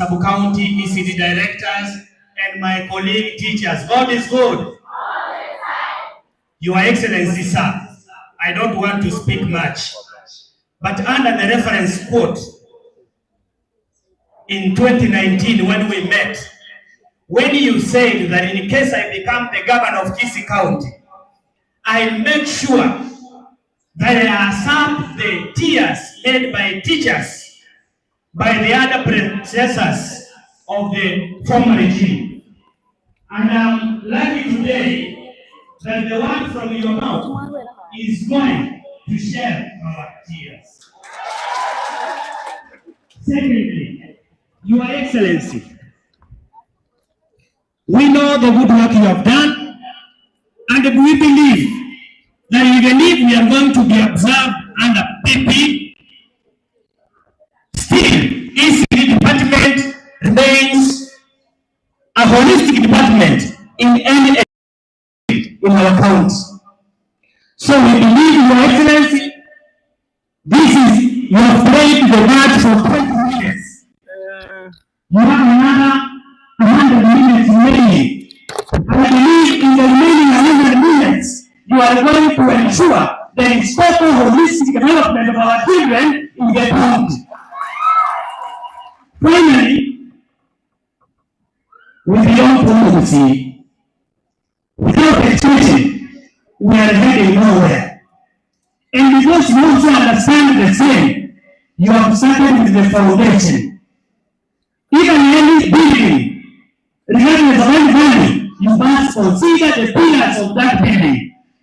sub-county ECD directors, and my colleague teachers. God is good. Your Excellency, sir, I don't want to speak much, but under the reference quote, in 2019 when we met, when you said that in case I become the governor of Kisii County, I'll make sure that I assert the tears led by teachers, by the other predecessors of the former regime. And I'm lucky today that the word from your mouth is going to share our tears. Secondly, Your Excellency, we know the good work you have done, and we believe that even if we are going to be observed under PP, still ECD department remains a holistic department in any in our county. So we believe, Your Excellency, this is, you have played the match for 20 minutes. You have another 100 minutes remaining. And I believe in the remaining 100 minutes, you are going to ensure there is total holistic development of our children in the county. Finally, with your policy, without education, we are heading nowhere. And because you also understand the same, you have started with the foundation. Even any building, regardless of any value, you must consider the pillars of that building.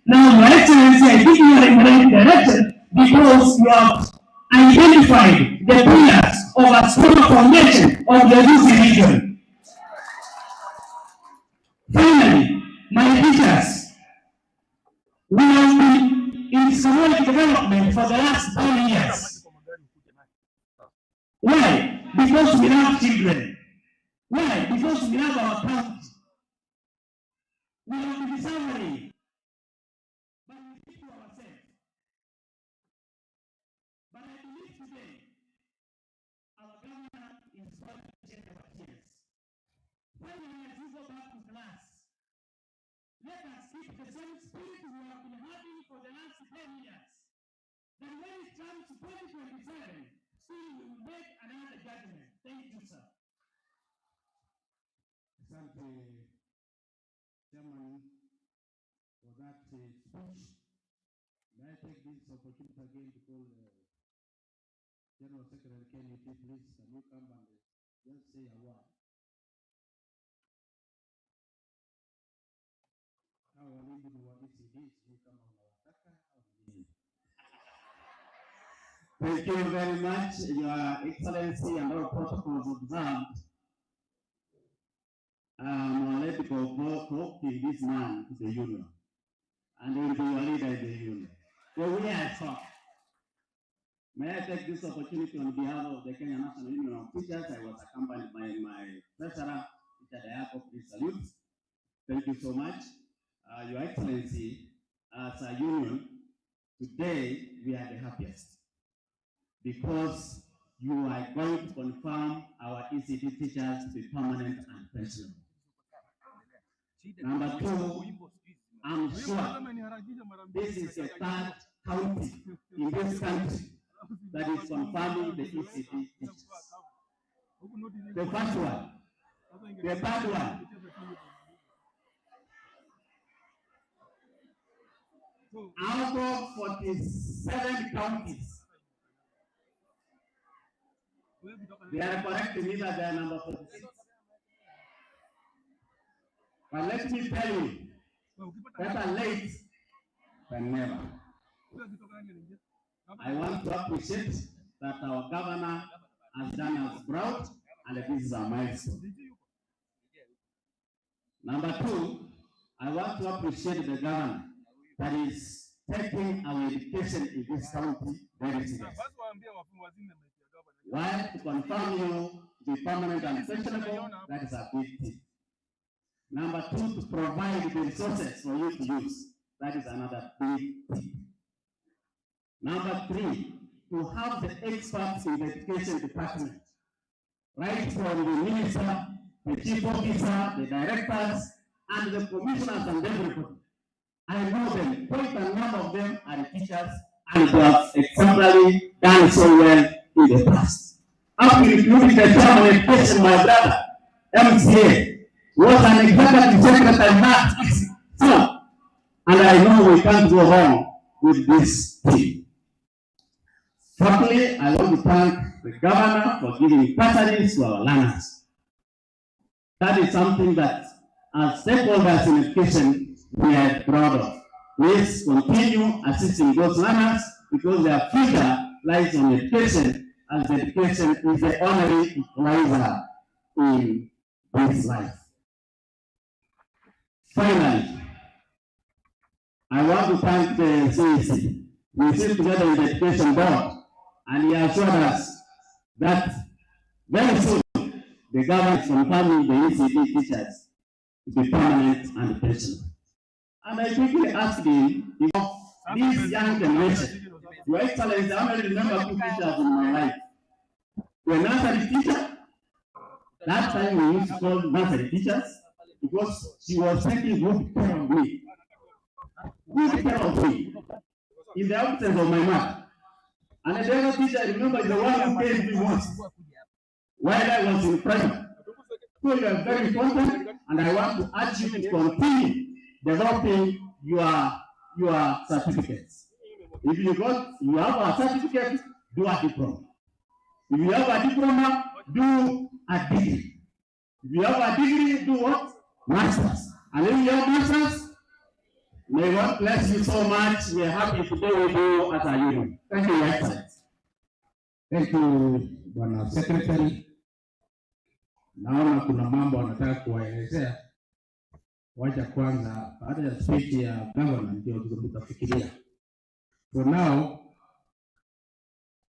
Now, Your Excellency, I think you are in the right direction because you have identified the pillars of a strong foundation of the Kisii region. Finally, my teachers, we have been in economic development for the last 10 years. Why? Because we love children. Why? Because we love our county. We have been suffering, but we keep to ourselves. But I believe today, our government is going to change our tears. Finally, as we go back to class, let us keep the same spirit we have been having for the last 10 years. Then when it comes to 2027, still we will make another judgment. Thank you, sir. Thank you, Chairman, for that speech. May I take this opportunity again to call General Secretary Kenny, please, can you come and just say a word? Thank you very much, Your Excellency, and all protocols observed. I'm ready to vote this man to the union, and he will be your leader in the union. So we are shocked. May I take this opportunity on behalf of the Kenya National Union of Teachers? I was accompanied by my treasurer, Ecde. Please salute. Thank you so much. Your Excellency, as a union, today we are the happiest because you are going to confirm our ECD teachers to be permanent and pensionable. Number two, I'm sure this is the third county in this country that is confirming the ECD teachers. The first one, the third one. Out of 47 counties, they are correct in either they are number 46. But let me tell you, better late than never. I want to appreciate that our governor has done us proud, and this is a milestone. Number two, I want to appreciate the governor that is taking our education in this county very seriously. Why? To confirm you to be permanent and pensionable, that is a big thing. Number two, to provide the resources for you to use, that is another big thing. Number three, to have the experts in the education department right from the minister, the chief officer, the directors, and the commissioners and everybody. I know them. Point and none of them are teachers, and they have exemplary done so well in the past. After including the chairman of education, my brother, MCA, was an executive secretary at Kisii. And I know we can't go wrong with this team. Fourthly, I want to thank the governor for giving packages to our learners. That is something that, as stakeholders in education, we are proud of. Please continue assisting those learners because their future lies on education, as education is the only equalizer in this life. Finally, I want to thank the CEC. We sit together in the education board, and he assured us that very soon the government is confirming the ECD teachers to be permanent and pensionable. And I quickly asked him, if this young generation, Your Excellency, I only remember 2 teachers in my life. The nursery teacher, that time we used to call nursery teachers, because she was taking good care of me. Good care of me in the absence of my mother. And the other teacher, I remember, is the one who paid me most while I was in primary. So you are very important, and I want to urge you to continue developing your certificates. If you have a certificate, do a diploma. If you have a diploma, do a degree. If you have a degree, do what? Masters. And if you have masters, may God bless you so much. We are happy to be with you as a union. Thank you, Your Excellency. Thank you, Bwana Secretary. Naona kuna mambo anataka kuwaelezea. Wacha kwanza, baada ya speech ya governor ndio tutafikiria. For now,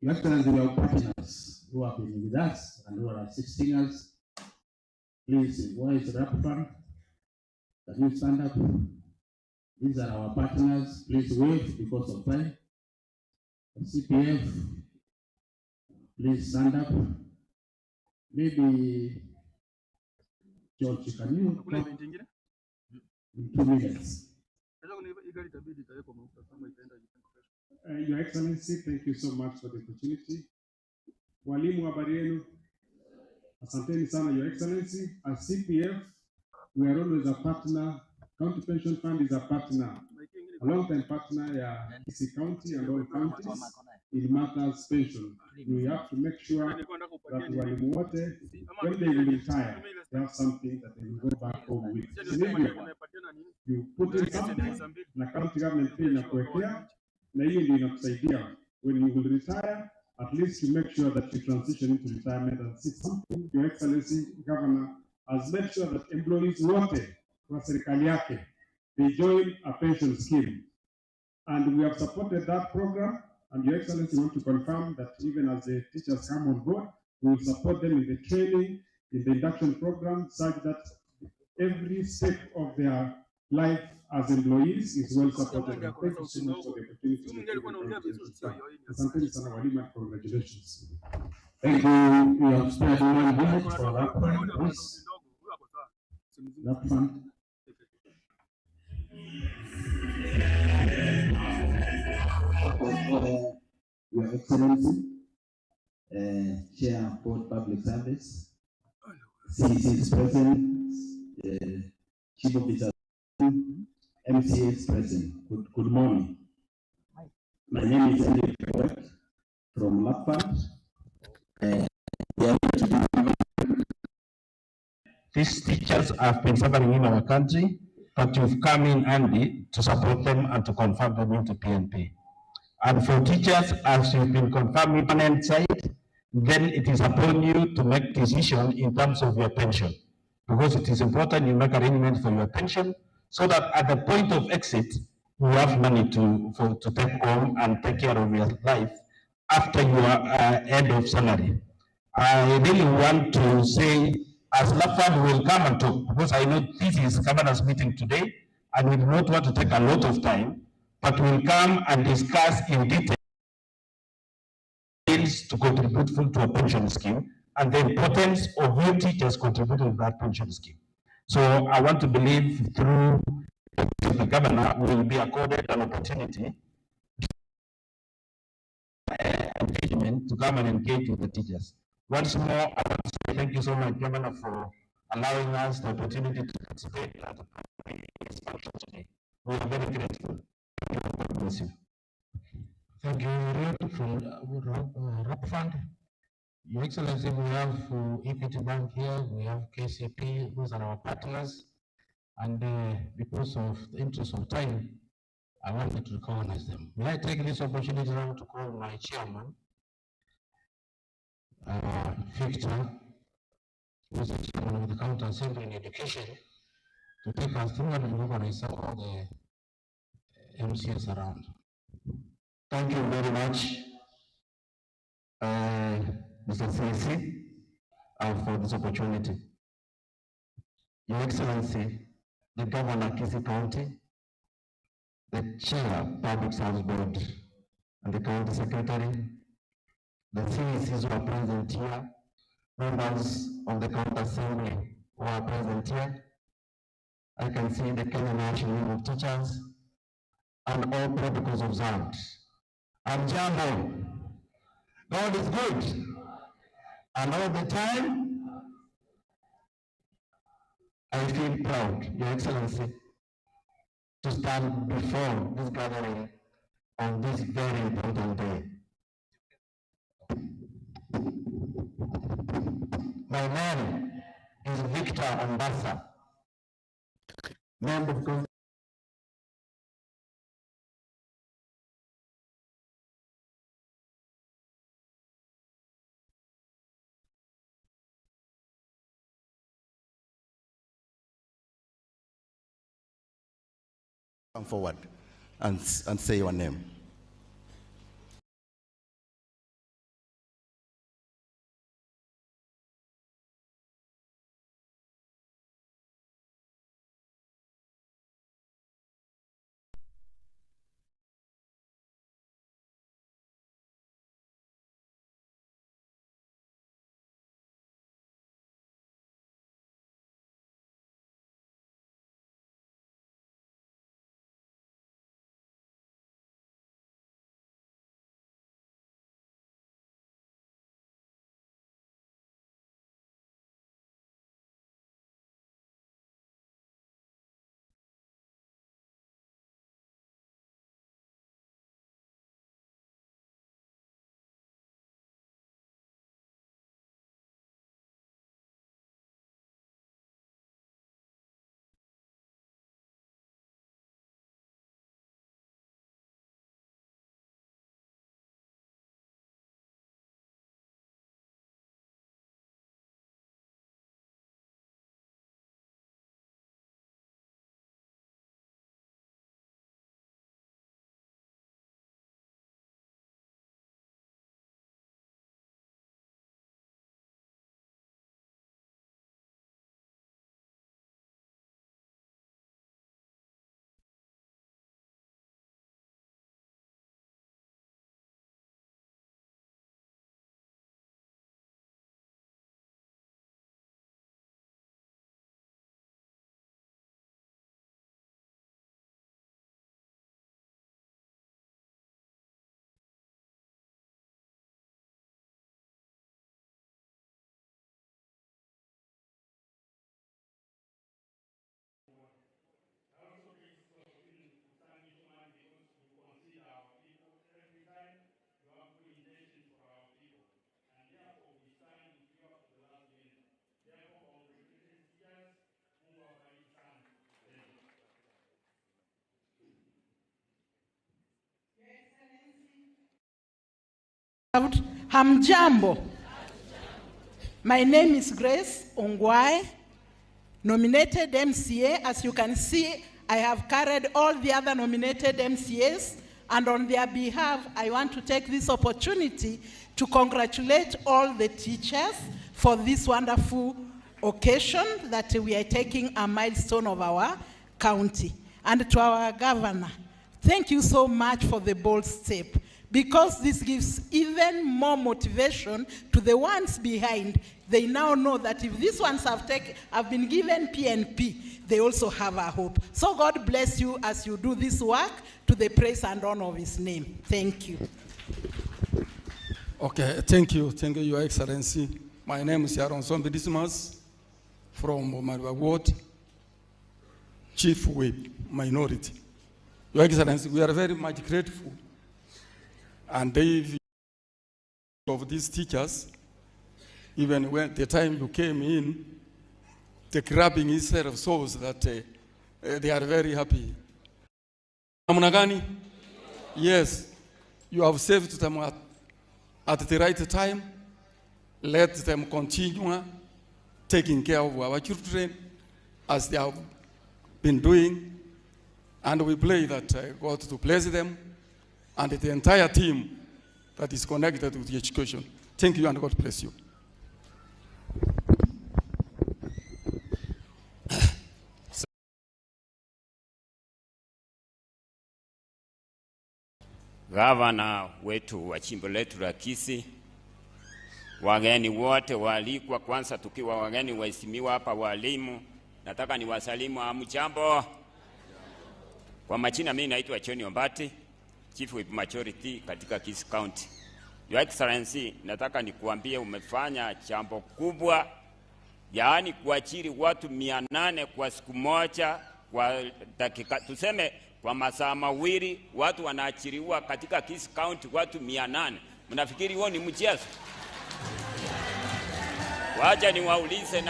Your Excellency, we have partners who have been with us and who are assisting us. Please, where is Recruitment? Can you stand up? These are our partners. Please wave because of time. CPF, please stand up. Maybe George, can you talk in 2 minutes? Your Excellency, thank you so much for the opportunity. Walimu, habari yenu? Asanteni sana, Your Excellency. As CPF, we are always a partner. County Pension Fund is a partner, a long-time partner ya Kisii County and all counties in matters pension. We have to make sure that walimu wote, when they will retire, they have something that they will go back home with. You put in something, na county government pay na kuwekea, na hiyo ndio inakusaidia. When you will retire, at least you make sure that you transition into retirement. And see something, Your Excellency, Governor has made sure that employees wote kwa serikali yake, they join a pension scheme. And we have supported that program. And Your Excellency, want to confirm that even as the teachers come on board, we will support them in the training, in the induction program, such that every step of their life as employees is well supported. Thank you so much for the opportunity. Asante sana walimu, and congratulations. Thank you. We have spared 1 minute for that one, please. That fund. Your Excellency, Chair for Public Service, CEC is present, Chief Officer, MCA is present. Good morning. My name is Ecde from Lapland. These teachers have been suffering in our country, but you've come in handy to support them and to confirm them into PNP. And for teachers, as you've been confirming on one side, then it is upon you to make decision in terms of your pension. Because it is important you make arrangements for your pension so that at the point of exit, you have money to take home and take care of your life after your end of salary. I really want to say, as LAFAD will come and talk, because I know this is Governor's meeting today, and we do not want to take a lot of time, but we'll come and discuss in detail to contribute to a pension scheme and the importance of you teachers contributing to that pension scheme. So I want to believe through the governor will be accorded an opportunity engagement to come and engage with the teachers. Once more, I want to say thank you so much, Governor, for allowing us the opportunity to participate at this function today. We are very grateful. God bless you. Thank you, Riot from RAP Fund. Your Excellency, we have Equity Bank here, we have KCP, those are our partners. And because of the interest of time, I wanted to recognize them. May I take this opportunity now to call my chairman, Victor, who is the chairman of the County Assembly in Education, to take us through and recognize some of the MCS around. Thank you very much, Mr. CC, for this opportunity. Your Excellency, the Governor of Kisii County, the Chair, Public Service Board, and the County Secretary, the CECs who are present here, members of the County Assembly who are present here. I can see the Kenya National Union of Teachers and all protocols observed. And Jambo, God is good, and all the time, I feel proud, Your Excellency, to stand before this gathering on this very important day. My name is Victor Ambassa, member of Come forward and say your name. Hamjambo. My name is Grace Ongwai, nominated MCA. As you can see, I have carried all the other nominated MCAs, and on their behalf, I want to take this opportunity to congratulate all the teachers for this wonderful occasion that we are taking a milestone of our county. And to our governor, thank you so much for the bold step. because this gives even more motivation to the ones behind. They now know that if these ones have been given PNP, they also have a hope. So God bless you as you do this work to the praise and honor of his name. Thank you. Okay, thank you, Your Excellency. My name is Yaron Sombe Dismas from Marwa Ward, Chief Whip, Minority. Your Excellency, we are very much grateful. And of these teachers, even when the time you came in, the grabbing itself shows that they are very happy. Yes, you have saved them at the right time. Let them continue taking care of our children as they have been doing. And we pray that God to bless them and the entire team that is connected with the education. Thank you and God bless you. Gavana wetu wa jimbo letu la Kisii, wageni wote waalikwa, kwanza tukiwa wageni waheshimiwa hapa, walimu, nataka niwasalimu hamjambo. Kwa majina mimi naitwa John Ombati, Chief Whip Majority katika Kisii County. Your Excellency, nataka nikuambie umefanya jambo kubwa, yaani kuajiri watu 800 kwa siku moja, kwa dakika tuseme kwa masaa mawili watu wanaachiriwa katika Kisii County, watu 800. Mnafikiri huo ni mchezo? Wacha niwaulize,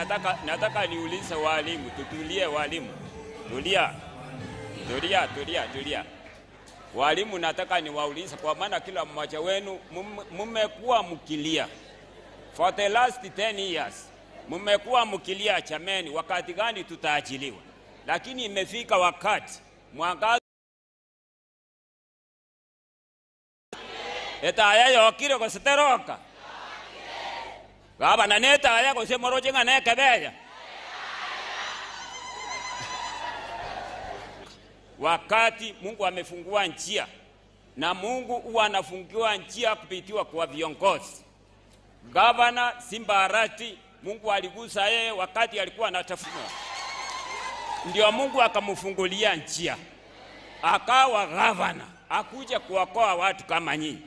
nataka niulize walimu, tutulie walimu. Tulia. Walimu, nataka niwaulize, kwa maana kila mmoja wenu mmekuwa mkilia for the last 10 years. Mmekuwa mkilia, chameni, wakati gani tutaachiliwa? Lakini imefika wakati mwangaza etaya yokire ko siteroka gavana neta aya ko semoroje ngane kebeya. Wakati Mungu amefungua njia, na Mungu huwa anafungua njia kupitiwa kwa viongozi. Gavana Simba, Mungu aligusa yeye wakati alikuwa anatafuta, ndio Mungu akamfungulia njia, akawa gavana, akuja kuokoa watu kama nyinyi.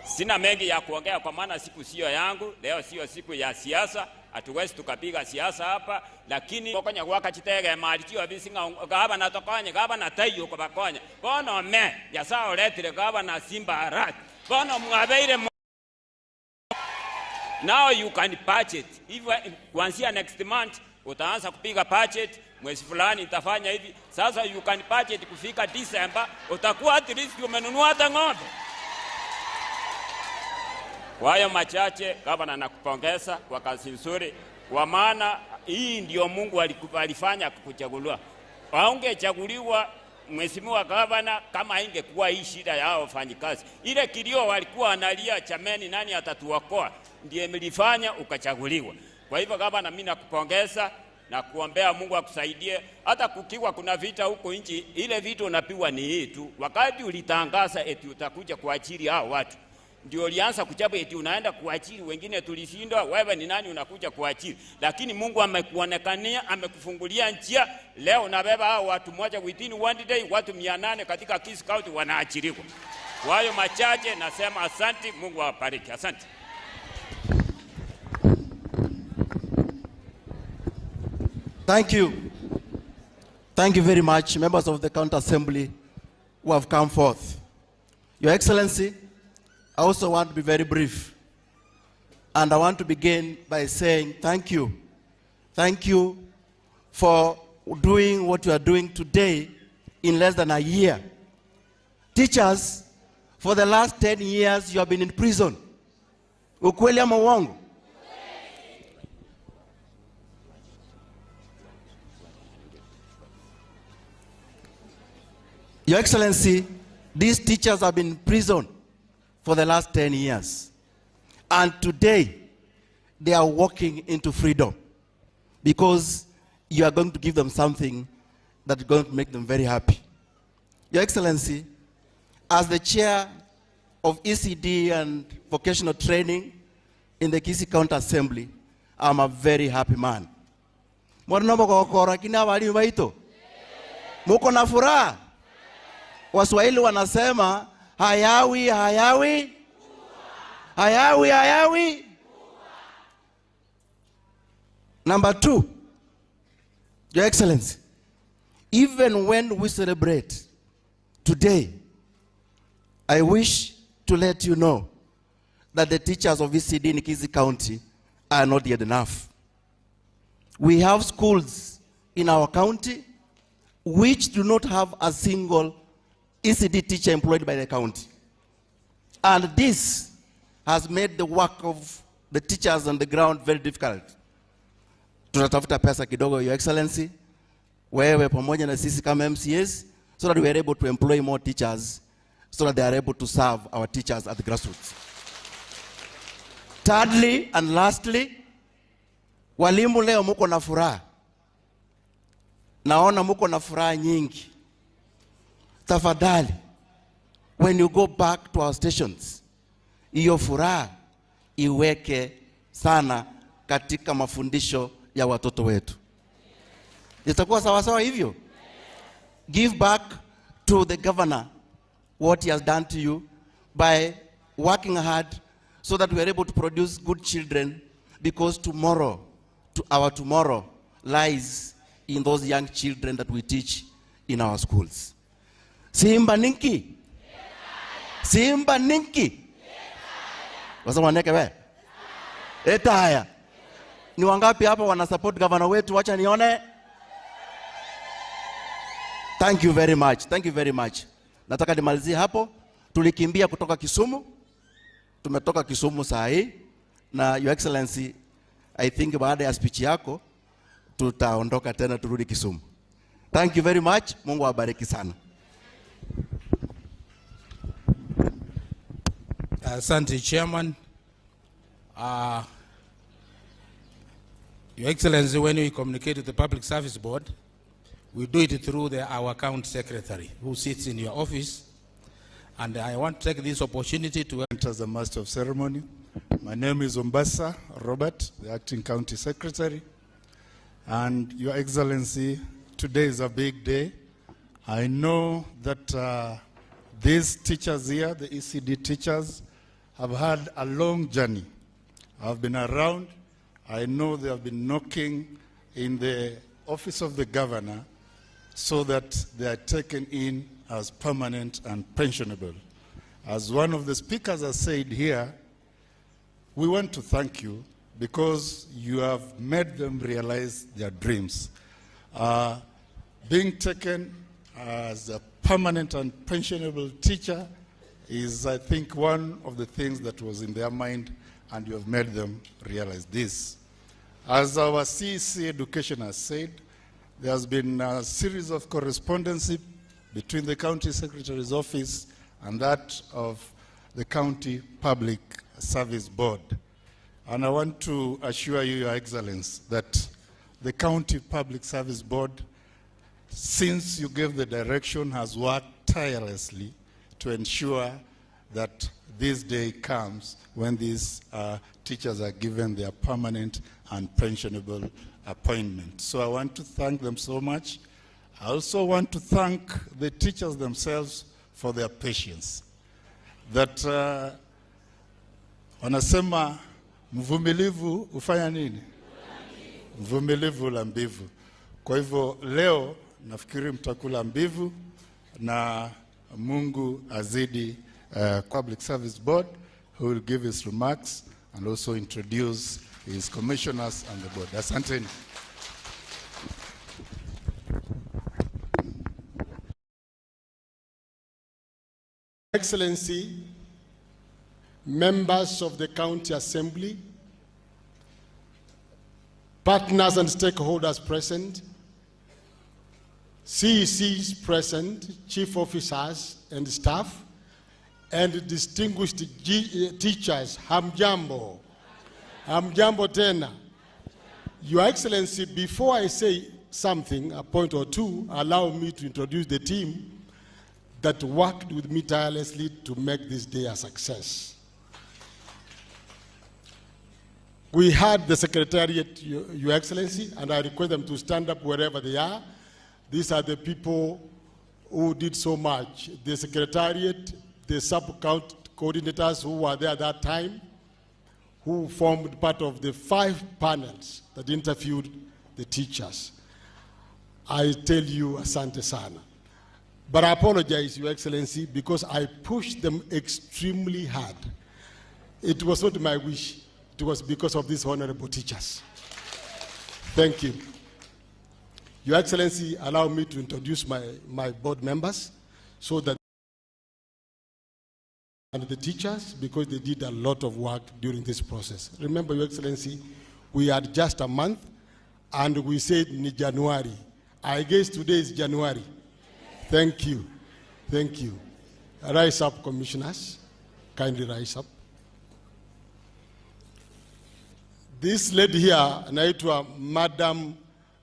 Sina mengi ya kuongea kwa maana siku sio yangu, leo sio siku ya siasa, hatuwezi tukapiga siasa hapa, lakini okonya kwa chitege mali tio bisinga gavana tokanye gavana tayo ko bakonya bono me ya sao letire gavana Simba bono mwabeire. Now you can budget. Even kuanzia next month utaanza kupiga budget, mwezi fulani itafanya hivi. Sasa you can budget kufika December, utakuwa at least umenunua hata ng'ombe. Kwa hayo machache, gavana nakupongeza kwa kazi nzuri, kwa maana hii ndio Mungu alifanya kukuchaguliwa. Haungechaguliwa mheshimiwa gavana kama ingekuwa hii shida ya wafanyikazi. Ile kilio walikuwa analia, chameni, nani atatuokoa, ndiye mlifanya ukachaguliwa. Kwa hivyo gavana, mimi nakupongeza na kuombea Mungu akusaidie. Hata kukiwa kuna vita huko nchi, ile vita unapigwa ni hii tu. Wakati ulitangaza eti utakuja kuajiri hao watu, ndio ulianza kuchapa eti unaenda kuajiri wengine, tulishindwa, wewe ni nani unakuja kuajiri? Lakini Mungu amekuonekania, amekufungulia njia. Leo unabeba hao watu moja, within one day watu 800 katika Kisii County wanaajiriwa. Kwa hiyo machache nasema asante, Mungu awabariki. Asante. Thank you. Thank you very much, members of the County Assembly who have come forth. Your Excellency, I also want to be very brief. And I want to begin by saying thank you. Thank you for doing what you are doing today in less than a year. Teachers, for the last 10 years, you have been in prison. Ukweli ama uongo? Your Excellency, these teachers have been in prison for the last 10 years. And today, they are walking into freedom because you are going to give them something that is going to make them very happy. Your Excellency, as the chair of ECD and vocational training in the Kisii County Assembly, I'm a very happy man. Muko na furaha? Waswahili wanasema hayawi hayawi hayawi hayawi. Number 2, Your Excellency, even when we celebrate today, I wish to let you know that the teachers of ECD in Kisii County are not yet enough. We have schools in our county which do not have a single ECD teacher employed by the county. And this has made the work of the teachers on the ground very difficult. Tunatafuta pesa kidogo, Your Excellency, wewe pamoja na sisi kama MCAs, so that we are able to employ more teachers, so that they are able to serve our teachers at the grassroots. Thirdly and lastly, walimu leo muko na furaha. Naona muko na furaha nyingi. Tafadhali, when you go back to our stations, iyo furaha iweke sana katika mafundisho ya watoto wetu. Itakuwa sawa sawa hivyo? Give back to the governor what he has done to you by working hard so that we are able to produce good children, because tomorrow, our tomorrow lies in those young children that we teach in our schools. Simba ninki? Simba ninki? Wasa waneke we? Etaya. Ni wangapi hapa wana support governor wetu? Wacha nione. Thank you very much. Thank you very much. Nataka nimalizie hapo. Tulikimbia kutoka Kisumu. Tumetoka Kisumu saa hii. Na Your Excellency, I think baada ya speech yako tutaondoka tena turudi Kisumu. Thank you very much. Mungu awabariki sana. Asante Chairman. Your Excellency, when we communicate with the Public Service Board, we do it through our account secretary who sits in your office. And I want to take this opportunity to enter as the Master of Ceremony. My name is Umbasa Robert, the Acting County Secretary. And Your Excellency, today is a big day. I know that these teachers here, the ECD teachers, have had a long journey. I've been around. I know they have been knocking in the office of the governor so that they are taken in as permanent and pensionable. As one of the speakers has said here, we want to thank you because you have made them realize their dreams. Being taken as a permanent and pensionable teacher is, I think, one of the things that was in their mind, and you have made them realize this. As our CEC Education has said, there has been a series of correspondence between the County Secretary's office and that of the County Public Service Board. And I want to assure you, Your Excellency, that the County Public Service Board, since you gave the direction, has worked tirelessly to ensure that this day comes when these teachers are given their permanent and pensionable appointment. So I want to thank them so much. I also want to thank the teachers themselves for their patience. That wanasema mvumilivu ufanya nini? Mvumilivu la mbivu. Kwa hivyo leo nafikiri mtakula mbivu na Mungu azidi Public Service Board, who will give his remarks and also introduce his commissioners and the board. Asanteni. Excellency, members of the County Assembly, partners and stakeholders present, CECs present, chief officers and staff, and distinguished teachers, hamjambo. Hamjambo tena. Your Excellency, before I say something, a point or two, allow me to introduce the team. that worked with me tirelessly to make this day a success. We had the Secretariat, Your Excellency, and I request them to stand up wherever they are. These are the people who did so much. The Secretariat, the sub-coordinators who were there at that time, who formed part of the 5 panels that interviewed the teachers. I tell you, asante sana. But I apologize, Your Excellency, because I pushed them extremely hard. It was not my wish. It was because of these honorable teachers. Thank you. Your Excellency, allow me to introduce my board members so that and the teachers, because they did a lot of work during this process. Remember, Your Excellency, we had just a month and we said in January. I guess today is January. Thank you. Thank you. Rise up, commissioners. Kindly rise up. This lady here, anaitwa Madam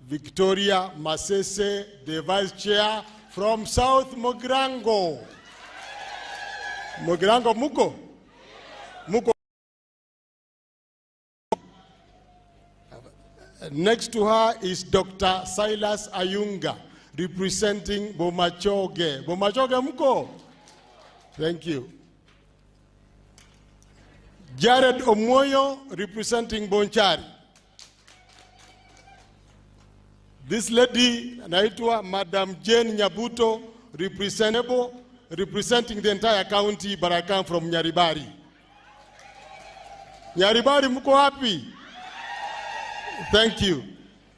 Victoria Masese, the Vice Chair from South Mogrango. Mogrango muko? Muko. Next to her is Dr. Silas Ayunga, representing Bomachoge. Bomachoge muko? Thank you. Jared Omoyo, representing Bonchari. This lady, anaitwa Madam Jane Nyabuto, representing the entire county, but I come from Nyaribari. Nyaribari muko happy? Thank you.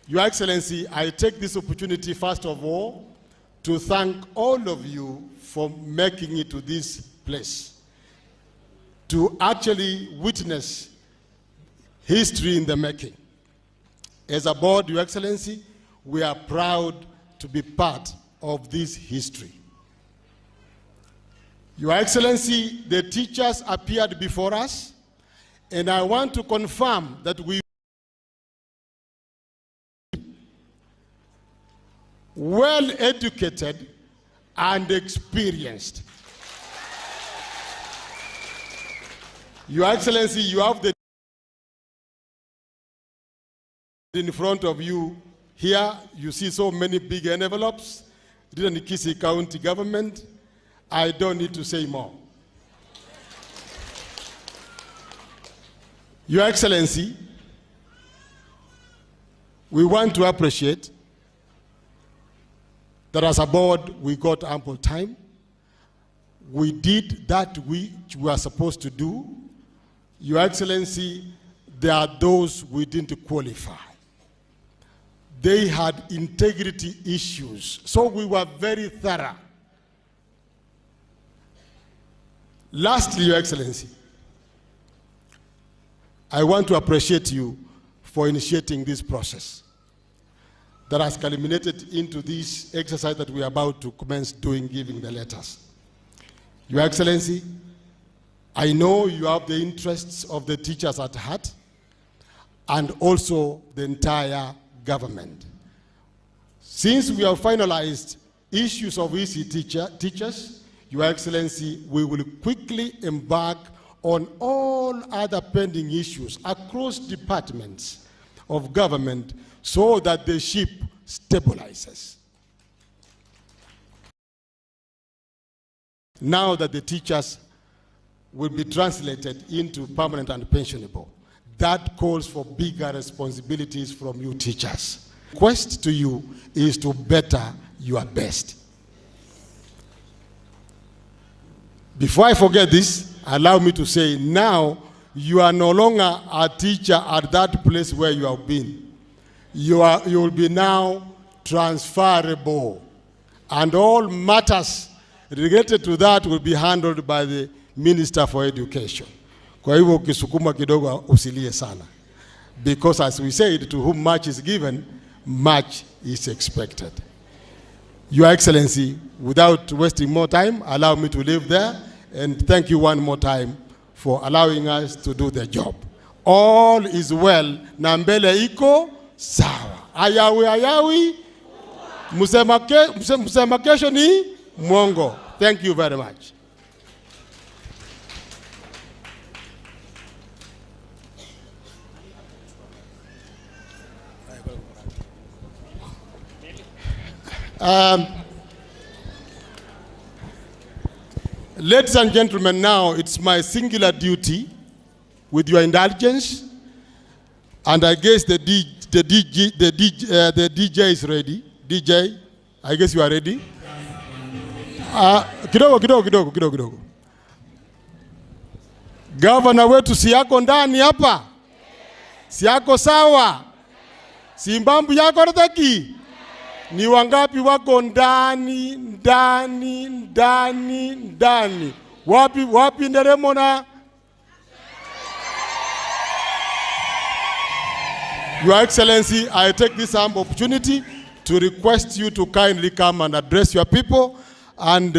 Your Excellency, I take this opportunity first of all to thank all of you for making it to this place, to actually witness history in the making. As a board, Your Excellency, we are proud to be part of this history. Your Excellency, the teachers appeared before us, and I want to confirm that we well educated and experienced. Your Excellency, you have the in front of you here. You see so many big envelopes written in Kisii County government. I don't need to say more. Your Excellency, we want to appreciate that as a board we got ample time. We did that which we were supposed to do. Your Excellency, there are those we didn't qualify. They had integrity issues, so we were very thorough. Lastly, Your Excellency, I want to appreciate you for initiating this process that has culminated into this exercise that we are about to commence doing, giving the letters. Your Excellency, I know you have the interests of the teachers at heart and also the entire government. Since we have finalized issues of EC teachers, Your Excellency, we will quickly embark on all other pending issues across departments of government so that the ship stabilizes. Now that the teachers will be translated into permanent and pensionable, that calls for bigger responsibilities from you teachers. Request to you is to better your best. Before I forget this, allow me to say now you are no longer a teacher at that place where you have been. You will be now transferable, and all matters related to that will be handled by the Minister for Education. Kwa hivyo ukisukuma kidogo usilie sana. Because as we said, to whom much is given, much is expected. Your Excellency, without wasting more time, allow me to leave there and thank you one more time for allowing us to do the job. All is well. Na mbele iko sawa. Ayawi ayawi. Musema kesho ni mwongo. Thank you very much. Ladies and gentlemen, now it's my singular duty, with your indulgence, and I guess the DJ is ready. DJ, I guess you are ready. Kidogo. Governor wetu si yako ndani hapa? Si yako sawa? Si mbambu yako nataki? Ni wangapi wako ndani? Wapi nderemo na? Your Excellency, I take this opportunity to request you to kindly come and address your people and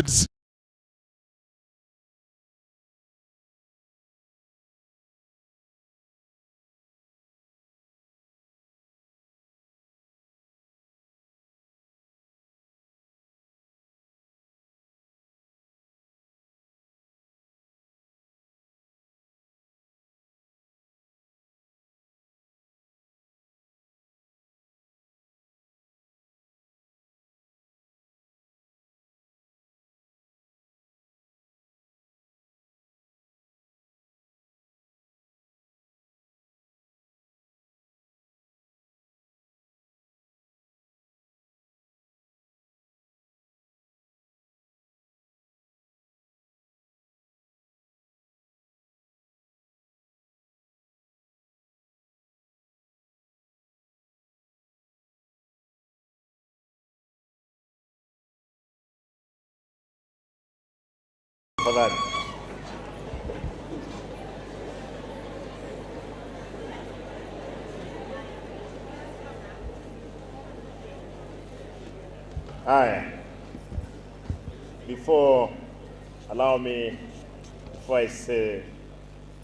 before I say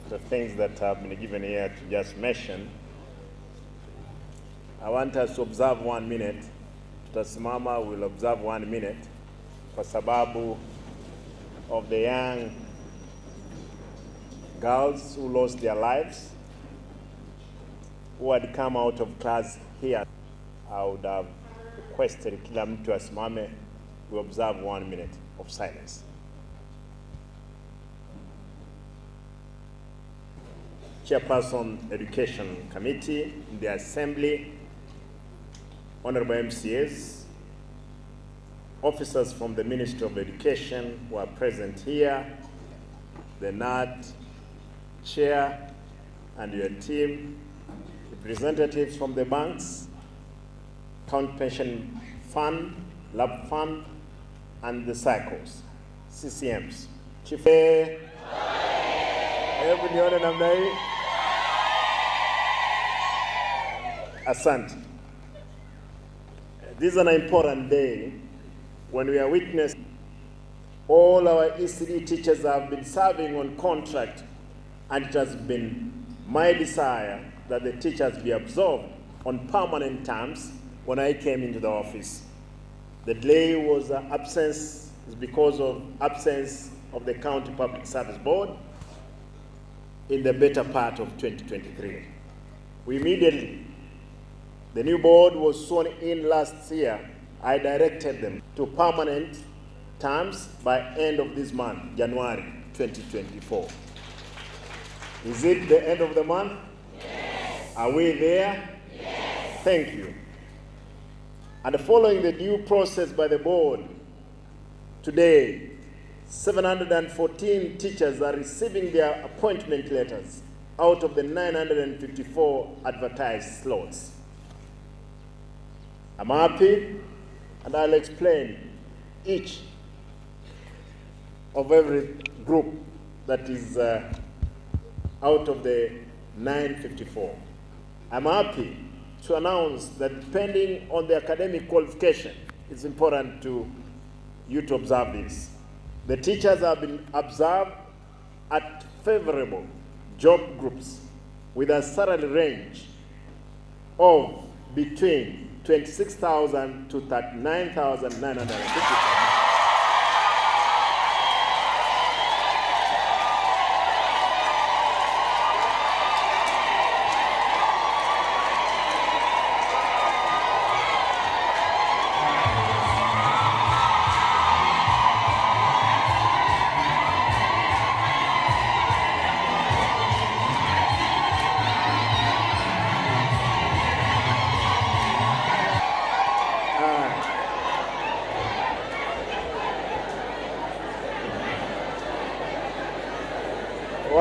the things that have been given here to just mention, I want us to observe 1 minute. Tutasimama, we'll observe 1 minute kwa sababu of the young girls who lost their lives, who had come out of class here. I would have requested kila mtu asimame, we observe 1 minute of silence. Chairperson Education Committee in the Assembly, Honorable MCAs, officers from the Ministry of Education who are present here, the NAD chair and your team, representatives from the banks, County Pension Fund, Lab Fund, and the cycles, CCMs. Chief, everyone namna hii. Asante. This is an important day when we are witnessing all our ECD teachers have been serving on contract, and it has been my desire that the teachers be absorbed on permanent terms when I came into the office. The delay was absence is because of absence of the County Public Service Board in the better part of 2023. The new board was sworn in last year. I directed them to permanent terms by end of this month, January 2024. Is it the end of the month? Yes. Are we there? Yes. Thank you. And following the due process by the board, today, 714 teachers are receiving their appointment letters out of the 954 advertised slots. I'm happy, and I'll explain each of every group that is out of the 954. I'm happy to announce that depending on the academic qualification, it's important to you to observe this. The teachers have been observed at favorable job groups with a salary range of between 26,000 to 39,950.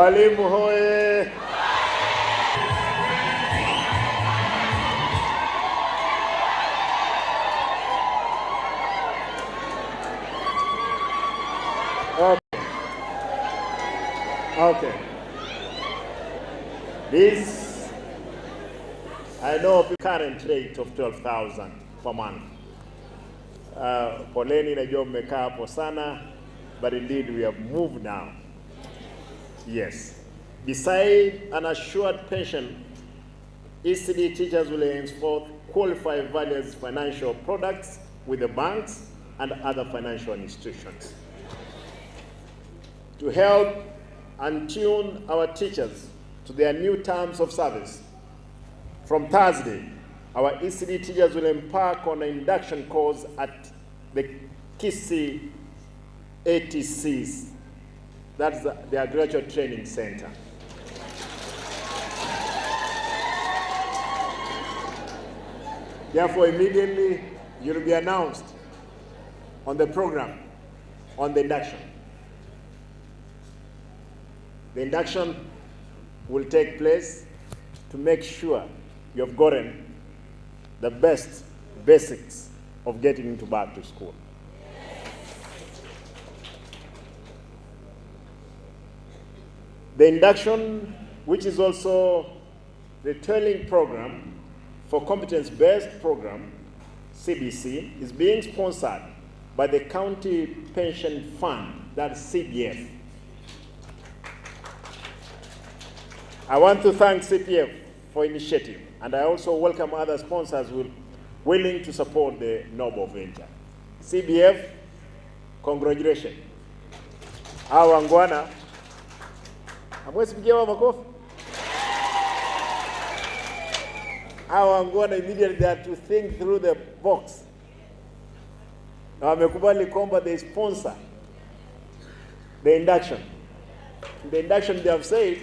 Walimu hoye! Okay. This, I know of the current rate of 12,000 per month. Poleni najua mmekaa hapo sana, but indeed we have moved now. Yes. Beside an assured pension, ECD teachers will henceforth qualify various financial products with the banks and other financial institutions. To help and tune our teachers to their new terms of service, from Thursday, our ECD teachers will embark on an induction course at the Kisii ATCs, that's their graduate training center. Therefore, immediately you'll be announced on the program, on the induction. The induction will take place to make sure you have gotten the best basics of getting into back to school. The induction, which is also the training program for competence-based program, CBC, is being sponsored by the County Pension Fund, that's CPF. I want to thank CPF for initiative, and I also welcome other sponsors who are willing to support the noble venture. CBF, congratulations. Hawa ngwana, hamwezi pigia wa makofi? Hawa ngwana immediately they have to think through the box. Na wamekubali kwamba they sponsor the induction. In the induction they have said,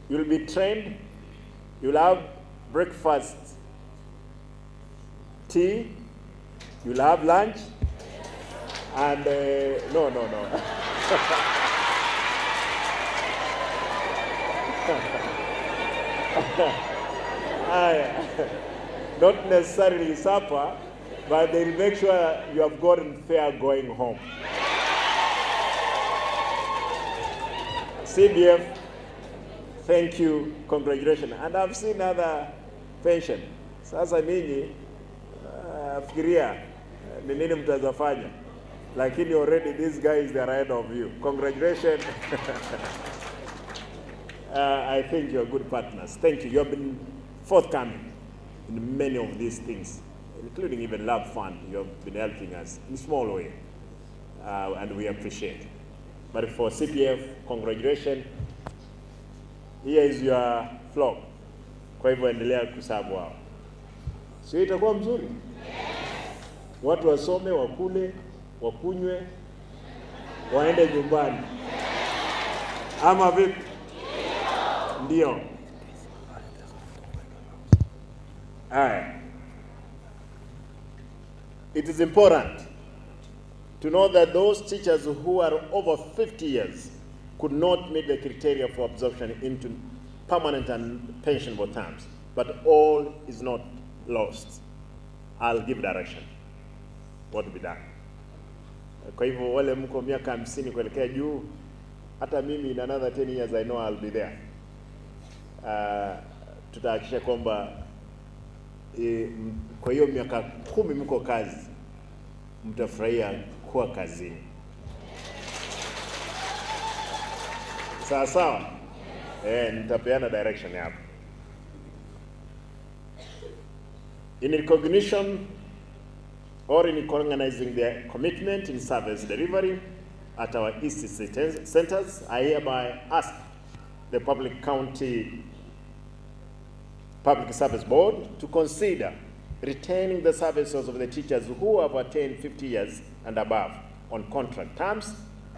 you'll be trained, you'll have breakfast, tea, you'll have lunch, and no. Not necessarily supper, but they'll make sure you have gotten fare going home. CBF, thank you, congratulations. And I've seen other pension. Sasa ninyi, fikiria, ni nini mtazafanya. Lakini already these guys, they're ahead of you. Congratulations. I think you're good partners. Thank you. You have been forthcoming in many of these things, including even Lab Fund. You have been helping us in a small way, and we appreciate it. But for CPF, congratulations. Here is your flock. Kwa hivyo endelea kusabu hao. Sio itakuwa mzuri? Watu wasome, wakule, wakunywe, waende nyumbani. Ama vipi? Ndio. It is important to know that those teachers who are over 50 years could not meet the criteria for absorption into permanent and pensionable terms, but all is not lost. I'll give direction what to be done. Kwa hivyo wale mko miaka 50 kuelekea juu, hata mimi in another 10 years I know I'll be there. Tutahakikisha kwamba kwa hiyo miaka 10 mko kazi, mtafurahia kuwa kazini. Sawa sawa? Nitapeana direction hapo. In recognition or in organizing their commitment in service delivery at our ECC centers, I hereby ask the Public County Public Service Board to consider retaining the services of the teachers who have attained 50 years and above on contract terms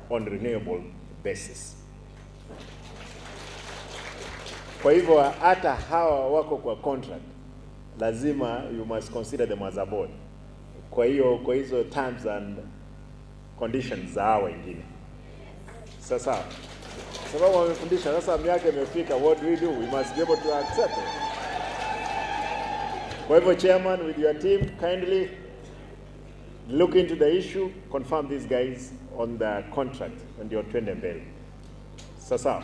on renewable basis. Kwa hivyo hata hawa wako kwa contract, lazima you must consider them as a board. Kwa hizo terms and conditions za hawa wengine. Sasa Sababu wamefundisha, sasa miaka imefika, what do? We must be able to accept it. Kwa hivyo, Chairman, with your team, kindly look into the issue, confirm these guys on the contract and your twende mbele. Sasa,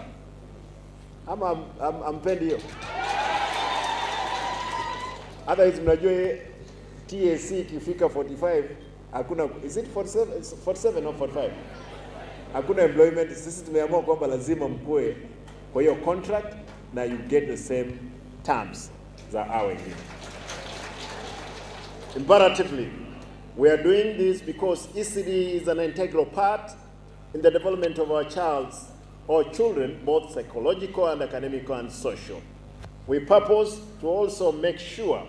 I'm pendi hiyo. Otherwise, mnajua TAC ikifika 45, hakuna, is it 47? It's 47 or 45? Hakuna employment. Sisi tumeamua kwamba lazima mkue kwa hiyo contract na you get the same terms za hao wengine. Imperatively, we are doing this because ECD is an integral part in the development of our children, both psychological and academic and social. We purpose to also make sure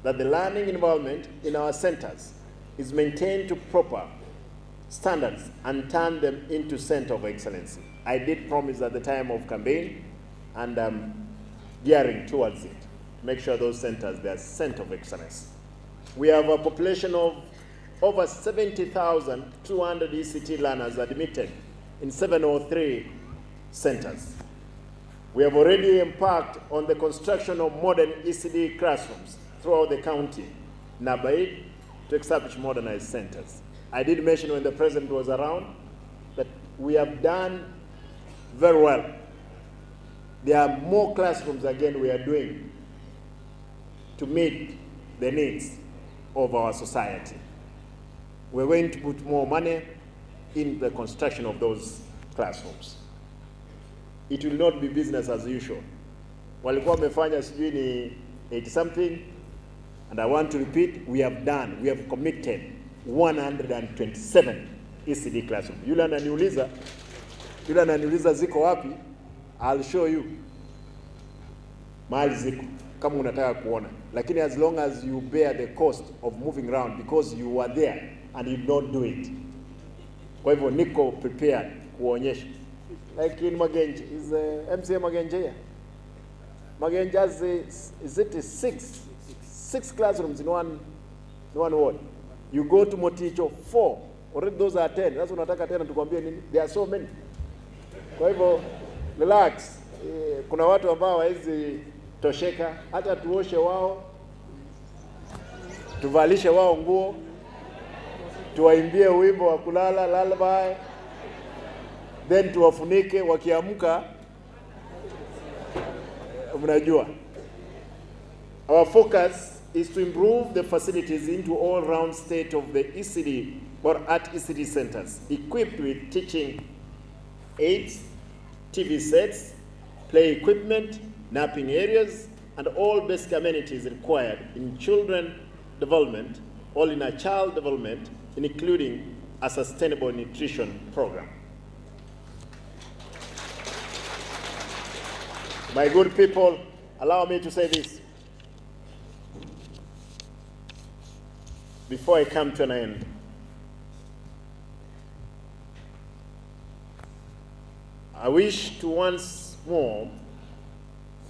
that the learning environment in our centers is maintained to proper standards and turn them into center of excellence. I did promise at the time of campaign, and I'm gearing towards it to make sure those centers, they are center of excellence. We have a population of over 70,200 ECT learners admitted in 703 centers. We have already embarked on the construction of modern ECD classrooms throughout the county, Nabai, to establish modernized centers. I did mention when the president was around that we have done very well. There are more classrooms again we are doing to meet the needs of our society. We're going to put more money in the construction of those classrooms. It will not be business as usual. Walikuwa wamefanya sijui ni 80 something, and I want to repeat, we have committed 127 ECD classrooms. Yule ananiuliza ziko wapi? I'll show you. Mahali ziko kama unataka kuona. Lakini as long as you bear the cost of moving around because you were there and you don't do it. Kwa hivyo niko prepared kuonyesha. Like in Magenji, is MCA Magenji here? Magenji has, is it 6 classrooms in one ward. You go to Moticho, 4. Already those are 10. That's unataka tena tukwambie nini? There are so many. Kwa hivyo, relax. Kuna watu ambao hawezi tosheka, hata tuoshe wao, tuvalishe wao nguo, tuwaimbie wimbo wa kulala, lullaby, then tuwafunike wakiamka, mnajua. Our focus is to improve the facilities into all-round state of the ECD or at ECD centers, equipped with teaching aids, TV sets, play equipment, napping areas, and all basic amenities required in children development, all in a child development, including a sustainable nutrition program. My good people, allow me to say this before I come to an end. I wish to once more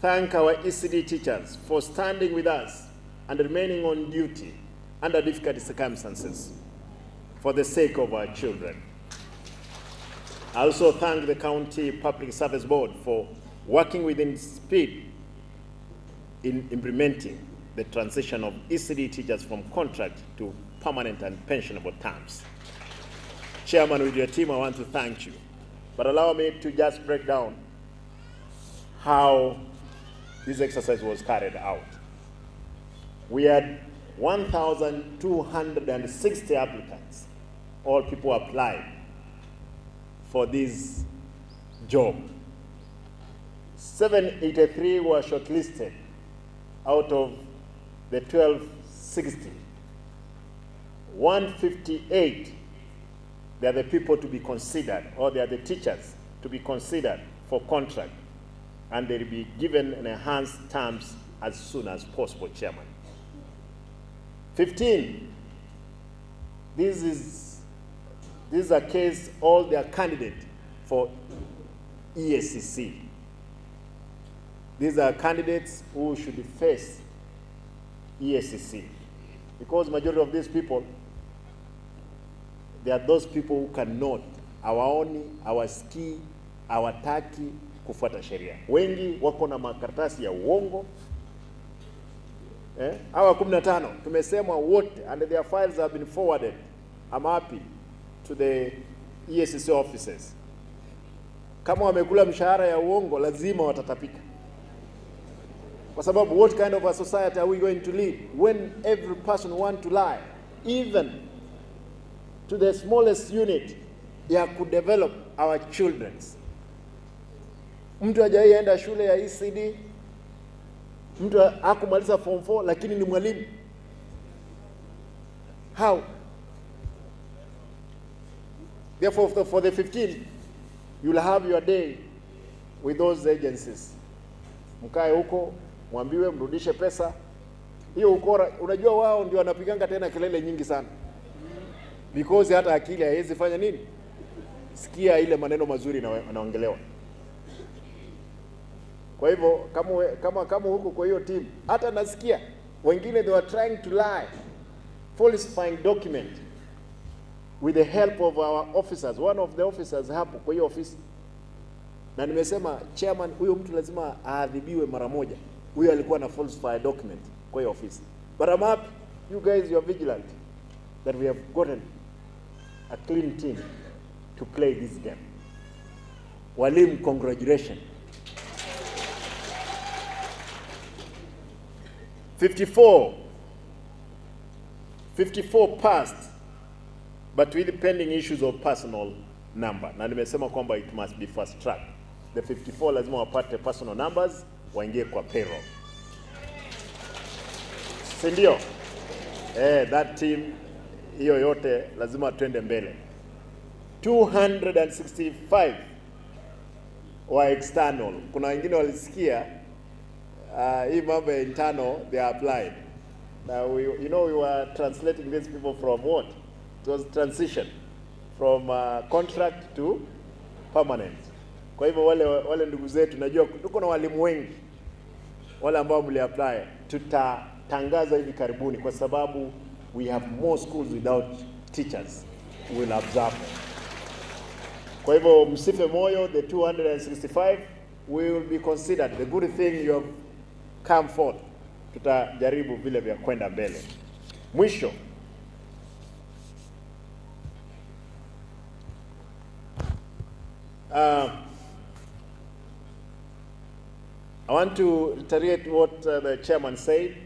thank our ECD teachers for standing with us and remaining on duty under difficult circumstances for the sake of our children. I also thank the County Public Service Board for working within speed in implementing the transition of ECD teachers from contract to permanent and pensionable terms. Chairman, with your team, I want to thank you. But allow me to just break down how this exercise was carried out. We had 1,260 applicants. All people applied for this job. 783 were shortlisted out of the 1,260. 158, they are the people to be considered, or they are the teachers to be considered for contract, and they will be given an enhanced terms as soon as possible, Chairman. 15, this is a case, all they are candidates for ESCC. These are candidates who should face ESCC. Because majority of these people, they are those people who cannot, our ski, hawataki kufuata sheria. Wengi wako na makaratasi ya uongo. Hawa 15 tumesema wote, and their files have been forwarded. I'm happy to the EACC offices. Kama wamekula mshahara ya uongo, lazima watatapika. Kwa sababu what kind of a society are we going to lead when every person want to lie, even to the smallest unit ya kudevelop our children? Mtu hajaenda shule ya Ecde, mtu hakumaliza form 4 lakini ni mwalimu. How? Therefore, for the 15th, you'll have your day with those agencies. Mkae huko, mwambiwe mrudishe pesa. Hiyo ukora, unajua wao ndio wanapiganga tena kelele nyingi sana. Because hata akili haiwezi fanya nini? Sikia ile maneno mazuri naongelewa. Kwa hivyo kama huko kwa hiyo team, hata nasikia wengine they were trying to lie, falsifying document with the help of our officers. One of the officers hapo kwa hiyo office. Na nimesema chairman, huyo mtu lazima aadhibiwe mara moja. Huyo alikuwa na falsify document kwa hiyo office. But I'm happy you guys, you are vigilant that we have gotten a clean team to play this game. Walimu, congratulations. 54 passed, but with pending issues of personal number. Na nimesema kwamba it must be fast track. The 54 lazima wapate personal numbers, waingie kwa payroll. Si ndio? That team hiyo yote lazima twende mbele. 265 wa external. Kuna wengine walisikia hii mambo ya internal they applied. Now we were translating these people from what? It was transition from contract to permanent. Kwa hivyo wale ndugu zetu, najua tuko na walimu wengi wale ambao mliapply, tutatangaza hivi karibuni kwa sababu we have more schools without teachers will observe. Kwa hivyo msife moyo, the 265 will be considered. The good thing you have come forth. Tutajaribu vile vya kwenda mbele. Mwisho, I want to reiterate what the chairman said,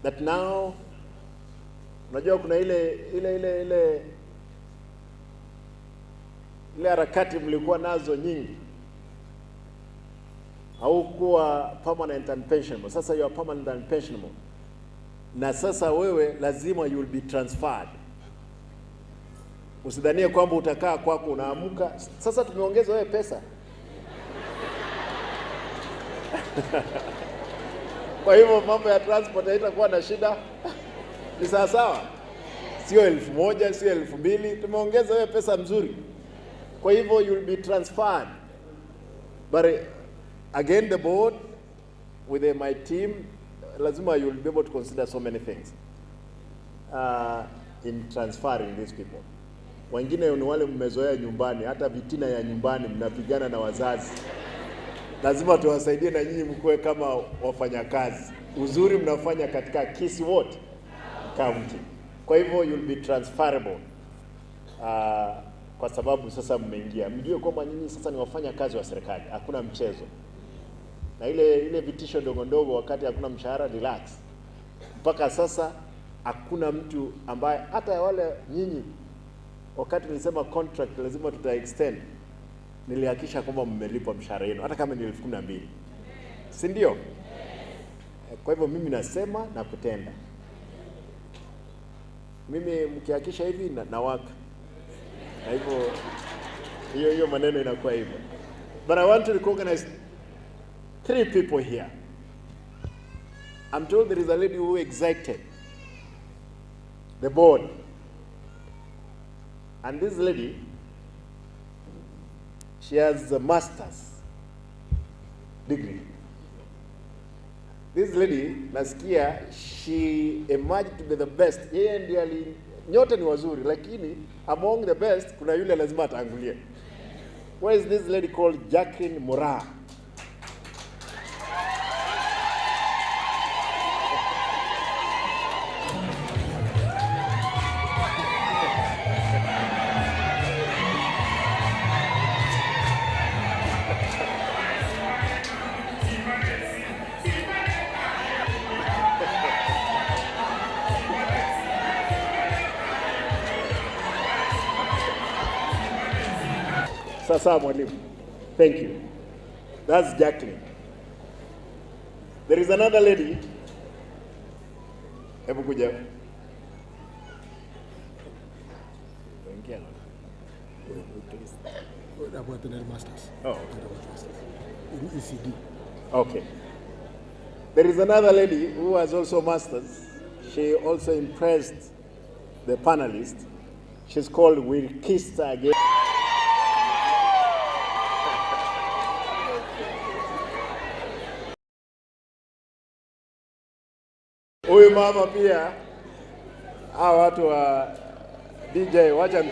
that now unajua kuna ile harakati mlikuwa nazo nyingi, haukuwa permanent and pensionable. Sasa you are permanent and pensionable, na sasa wewe lazima you will be transferred. Usidhanie kwamba utakaa kwako unaamka. Sasa tumeongeza wewe pesa. Kwa hivyo mambo ya transport haitakuwa na shida. Ni sawa. Sio 1,000, sio 2,000, tumeongeza wewe pesa mzuri. Kwa hivyo you will be transferred. But again, the board with my team, lazima you will be able to consider so many things in transferring these people. Wengine ni wale mmezoea nyumbani, hata vitina ya nyumbani mnapigana na wazazi. Lazima tuwasaidie na nyinyi mkoe kama wafanyakazi. Uzuri mnafanya katika Kisii what? County. Kwa hivyo you will be transferable. Kwa sababu sasa mmeingia. Mjue kwamba nyinyi sasa ni wafanyakazi wa serikali. Hakuna mchezo. Na ile vitisho ndogo ndogo wakati hakuna mshahara, relax. Mpaka sasa hakuna mtu ambaye, hata wale nyinyi wakati nilisema contract lazima tuta extend, nilihakisha kwamba mmelipwa mshahara wenu hata kama ni 12,000. Si ndio? Kwa hivyo mimi nasema na kutenda. Mimi mkihakisha hivi na waka. Na hivyo hiyo maneno inakuwa hivyo. But I want to recognize 3 people here. I'm told there is a lady who exited the board. And this lady, she has a master's degree. This lady, nasikia, she emerged to be the best. Yeye ndiye nyote ni wazuri, lakini among the best kuna yule lazima atangulie. Where is this lady called Jacqueline Mora? Sasa mwalimu. Thank you. That's Jacqueline. There is another lady. Hebu kuja. About the masters. Oh. In Ecde. Okay. There is another lady who has also masters. She also impressed the panelists. She's called Wilkista again. Huyu mama pia, hawa watu wa DJ wacha